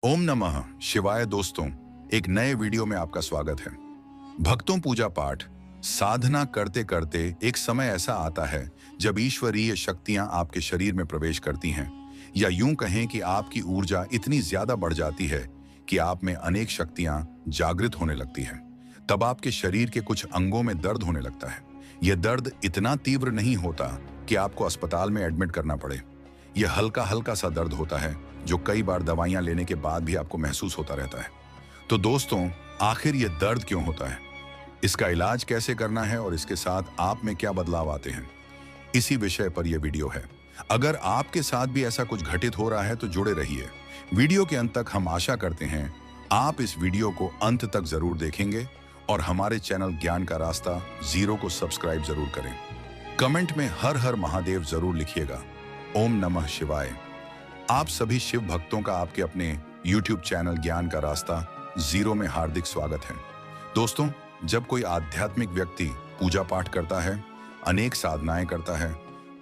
ओम नमः शिवाय। दोस्तों, एक नए वीडियो में आपका स्वागत है। भक्तों, पूजा पाठ साधना करते करते एक समय ऐसा आता है जब ईश्वरीय शक्तियां आपके शरीर में प्रवेश करती हैं, या यूं कहें कि आपकी ऊर्जा इतनी ज्यादा बढ़ जाती है कि आप में अनेक शक्तियां जागृत होने लगती हैं। तब आपके शरीर के कुछ अंगों में दर्द होने लगता है। यह दर्द इतना तीव्र नहीं होता कि आपको अस्पताल में एडमिट करना पड़े। यह हल्का हल्का सा दर्द होता है जो कई बार दवाइयां लेने के बाद भी आपको महसूस होता रहता है। तो दोस्तों, आखिर यह दर्द क्यों होता है, इसका इलाज कैसे करना है और इसके साथ आप में क्या बदलाव आते हैं, इसी विषय पर यह वीडियो है। अगर आपके साथ भी ऐसा कुछ घटित हो रहा है तो जुड़े रहिए वीडियो के अंत तक। हम आशा करते हैं आप इस वीडियो को अंत तक जरूर देखेंगे और हमारे चैनल ज्ञान का रास्ता 0 को सब्सक्राइब जरूर करें। कमेंट में हर हर महादेव जरूर लिखिएगा। ओम नमः शिवाय। आप सभी शिव भक्तों का आपके अपने YouTube चैनल ज्ञान का रास्ता 0 में हार्दिक स्वागत है। दोस्तों, जब कोई आध्यात्मिक व्यक्ति पूजा पाठ करता है, अनेक साधनाएं करता है,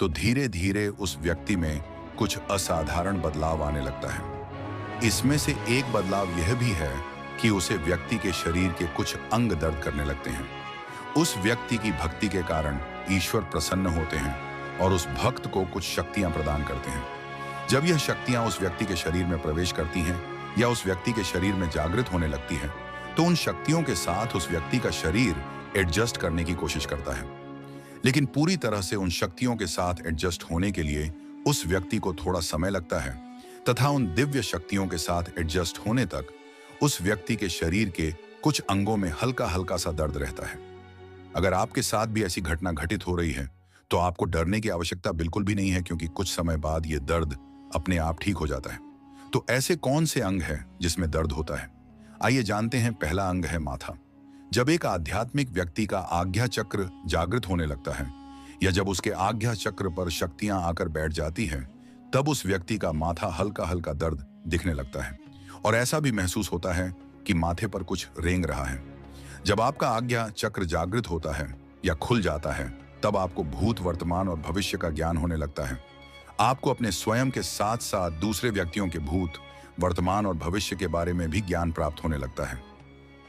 तो धीरे धीरे उस व्यक्ति में कुछ असाधारण बदलाव आने लगता है। इसमें से एक बदलाव यह भी है कि उसे व्यक्ति के शरीर के कुछ अंग दर्द करने लगते हैं। उस व्यक्ति की भक्ति के कारण ईश्वर प्रसन्न होते हैं और उस भक्त को कुछ शक्तियां प्रदान करते हैं। जब यह शक्तियां उस व्यक्ति के शरीर में प्रवेश करती हैं या उस व्यक्ति के शरीर में जागृत होने लगती हैं, तो उन शक्तियों के साथ उस व्यक्ति का शरीर एडजस्ट करने की कोशिश करता है। लेकिन पूरी तरह से उन शक्तियों के साथ एडजस्ट होने के लिए उस व्यक्ति को थोड़ा समय लगता है, तथा उन दिव्य शक्तियों के साथ एडजस्ट होने तक उस व्यक्ति के शरीर के कुछ अंगों में हल्का हल्का सा दर्द रहता है। अगर आपके साथ भी ऐसी घटना घटित हो रही है तो आपको डरने की आवश्यकता बिल्कुल भी नहीं है, क्योंकि कुछ समय बाद यह दर्द अपने आप ठीक हो जाता है। तो ऐसे कौन से अंग हैं जिसमें दर्द होता है, आइए जानते हैं। पहला अंग है माथा। जब एक आध्यात्मिक व्यक्ति का आज्ञा चक्र जागृत होने लगता है, या जब उसके आज्ञा चक्र पर शक्तियां आकर बैठ जाती हैं, तब उस व्यक्ति का माथा हल्का हल्का दर्द दिखने लगता है और ऐसा भी महसूस होता है कि माथे पर कुछ रेंग रहा है। जब आपका आज्ञा चक्र जागृत होता है या खुल जाता है, तब आपको भूत, वर्तमान और भविष्य का ज्ञान होने लगता है। आपको अपने स्वयं के साथ साथ दूसरे व्यक्तियों के भूत, वर्तमान और भविष्य के बारे में भी ज्ञान प्राप्त होने लगता है।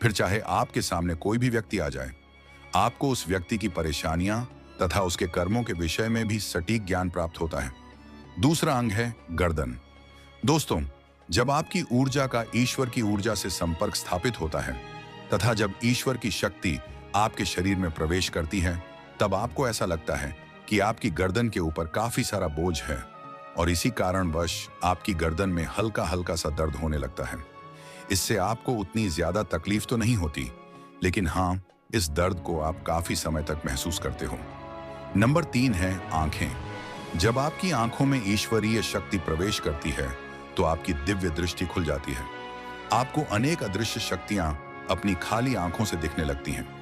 फिर चाहे आपके सामने कोई भी व्यक्ति आ जाए, आपको उस व्यक्ति की परेशानियां तथा उसके कर्मों के विषय में भी सटीक ज्ञान प्राप्त होता है। दूसरा अंग है गर्दन। दोस्तों, जब आपकी ऊर्जा का ईश्वर की ऊर्जा से संपर्क स्थापित होता है तथा जब ईश्वर की शक्ति आपके शरीर में प्रवेश करती है, तब आपको ऐसा लगता है कि आपकी गर्दन के ऊपर काफी सारा बोझ है और इसी कारणवश आपकी गर्दन में हल्का हल्का सा दर्द होने लगता है। इससे आपको उतनी ज्यादा तकलीफ तो नहीं होती, लेकिन हाँ, इस दर्द को आप काफी समय तक महसूस करते हो। नंबर 3 है आंखें। जब आपकी आंखों में ईश्वरीय शक्ति प्रवेश करती है तो आपकी दिव्य दृष्टि खुल जाती है। आपको अनेक अदृश्य शक्तियां अपनी खाली आंखों से दिखने लगती हैं।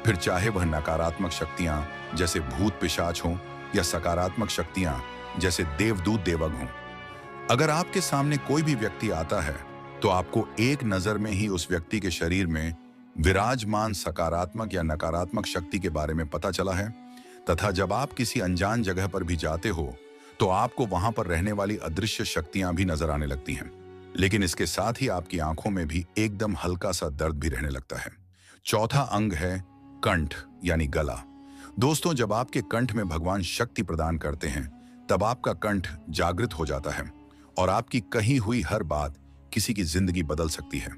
फिर चाहे वह नकारात्मक शक्तियां जैसे भूत पिशाच हों या सकारात्मक शक्तियां जैसे देवदूत देवग हों। अगर आपके सामने कोई भी व्यक्ति आता है तो आपको एक नजर में ही उस व्यक्ति के शरीर में विराजमान सकारात्मक या नकारात्मक शक्ति के बारे में पता चला है, तथा जब आप किसी अनजान जगह पर भी जाते हो तो आपको वहां पर रहने वाली अदृश्य शक्तियां भी नजर आने लगती हैं। लेकिन इसके साथ ही आपकी आंखों में भी एकदम हल्का सा दर्द भी रहने लगता है। चौथा अंग है कंठ यानी गला। दोस्तों, जब आपके कंठ में भगवान शक्ति प्रदान करते हैं, तब आपका कंठ जागृत हो जाता है और आपकी कही हुई हर बात किसी की जिंदगी बदल सकती है।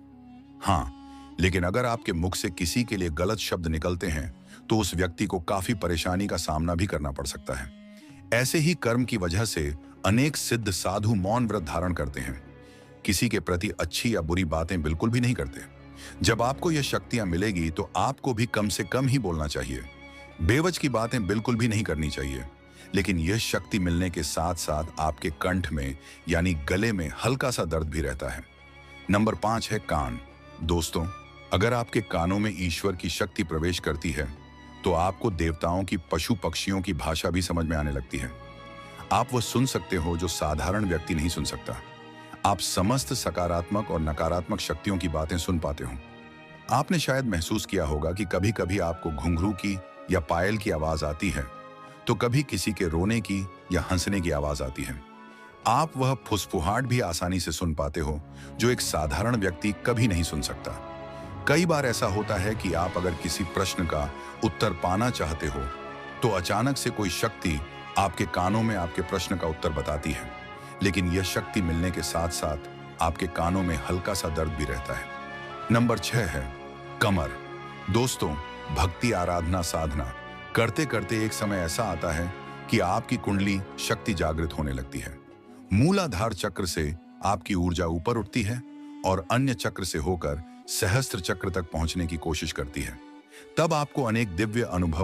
हाँ, लेकिन अगर आपके मुख से किसी के लिए गलत शब्द निकलते हैं तो उस व्यक्ति को काफी परेशानी का सामना भी करना पड़ सकता है। ऐसे ही कर्म की वजह से अनेक सिद्ध साधु मौन व्रत धारण करते हैं, किसी के प्रति अच्छी या बुरी बातें बिल्कुल भी नहीं करते। जब आपको यह शक्तियां मिलेगी तो आपको भी कम से कम ही बोलना चाहिए, बेवजह की बातें बिल्कुल भी नहीं करनी चाहिए। लेकिन यह शक्ति मिलने के साथ साथ आपके कंठ में यानी गले में हल्का सा दर्द भी रहता है। नंबर 5 है कान। दोस्तों, अगर आपके कानों में ईश्वर की शक्ति प्रवेश करती है तो आपको देवताओं की, पशु पक्षियों की भाषा भी समझ में आने लगती है। आप वह सुन सकते हो जो साधारण व्यक्ति नहीं सुन सकता। आप समस्त सकारात्मक और नकारात्मक शक्तियों की बातें सुन पाते हो। आपने शायद महसूस किया होगा कि कभी कभी आपको घुंघरू की या पायल की आवाज आती है, तो कभी किसी के रोने की या हंसने की आवाज आती है। आप वह फुसफुहाट भी आसानी से सुन पाते हो जो एक साधारण व्यक्ति कभी नहीं सुन सकता। कई बार ऐसा होता है कि आप अगर किसी प्रश्न का उत्तर पाना चाहते हो तो अचानक से कोई शक्ति आपके कानों में आपके प्रश्न का उत्तर बताती है, लेकिन यह शक्ति मिलने के साथ साथ आपके कानों में हल्का सा दर्द भी रहता है। नंबर 6 है कमर। दोस्तों, भक्ति, आराधना, साधना करते करते एक समय ऐसा आता है कि आपकी कुंडली शक्ति जागृत होने लगती है। मूलाधार चक्र से आपकी ऊर्जा ऊपर उठती है और अन्य चक्र से होकर सहस्त्र चक्र तक पहुंचने की कोशिश करती है। तब आपको अनेक दिव्य अनुभव